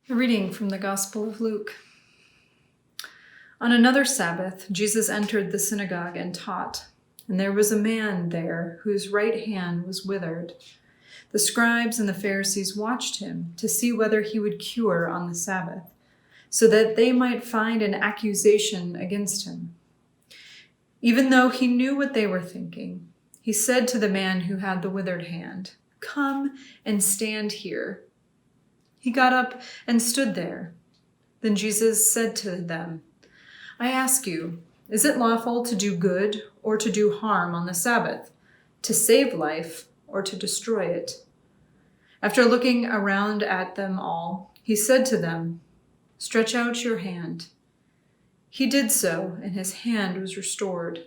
A reading from the Gospel of Luke. On another Sabbath, Jesus entered the synagogue and taught, and there was a man there whose right hand was withered. The scribes and the Pharisees watched him to see whether he would cure on the Sabbath, so that they might find an accusation against him. Even though he knew what they were thinking, he said to the man who had the withered hand, "Come and stand here." He got up and stood there. Then Jesus said to them, "I ask you, is it lawful to do good or to do harm on the Sabbath, to save life or to destroy it?" After looking around at them all, he said to them, "Stretch out your hand." He did so, and his hand was restored.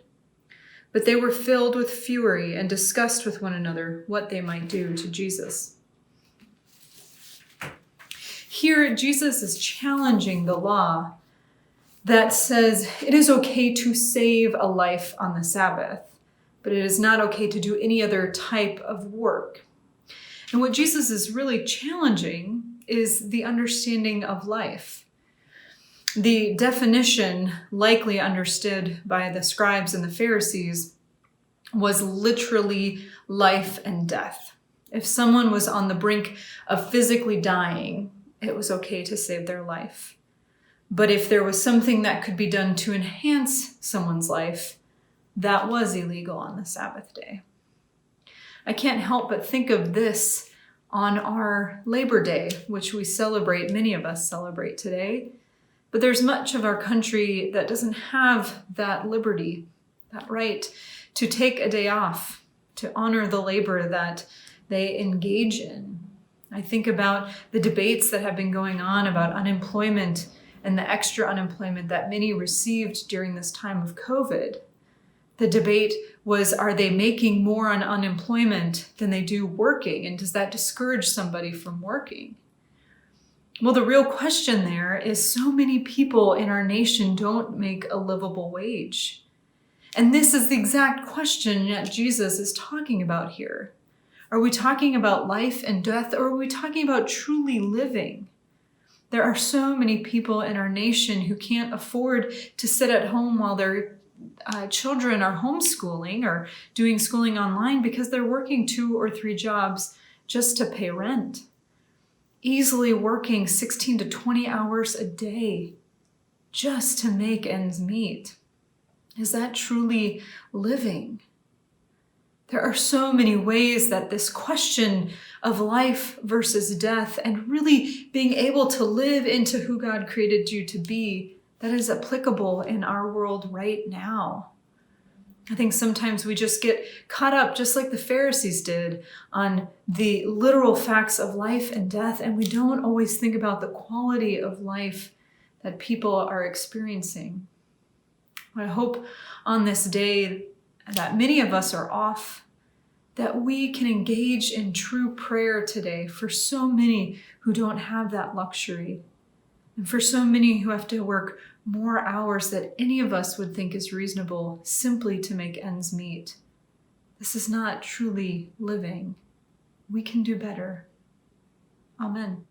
But they were filled with fury and discussed with one another what they might do to Jesus. Here, Jesus is challenging the law that says it is okay to save a life on the Sabbath, but it is not okay to do any other type of work. And what Jesus is really challenging is the understanding of life. The definition, likely understood by the scribes and the Pharisees, was literally life and death. If someone was on the brink of physically dying, it was okay to save their life. But if there was something that could be done to enhance someone's life, that was illegal on the Sabbath day. I can't help but think of this on our Labor Day, which many of us celebrate today. But there's much of our country that doesn't have that liberty, that right to take a day off, to honor the labor that they engage in. I think about the debates that have been going on about unemployment and the extra unemployment that many received during this time of COVID. The debate was, are they making more on unemployment than they do working? And does that discourage somebody from working? Well, the real question there is so many people in our nation don't make a livable wage. And this is the exact question that Jesus is talking about here. Are we talking about life and death, or are we talking about truly living? There are so many people in our nation who can't afford to sit at home while their children are homeschooling or doing schooling online because they're working 2 or 3 jobs just to pay rent. Easily working 16 to 20 hours a day just to make ends meet. Is that truly living? There are so many ways that this question of life versus death and really being able to live into who God created you to be, that is applicable in our world right now. I think sometimes we just get caught up, just like the Pharisees did, on the literal facts of life and death, and we don't always think about the quality of life that people are experiencing. I hope on this day that many of us are off, that we can engage in true prayer today for so many who don't have that luxury, and for so many who have to work more hours than any of us would think is reasonable simply to make ends meet. This is not truly living. We can do better. Amen.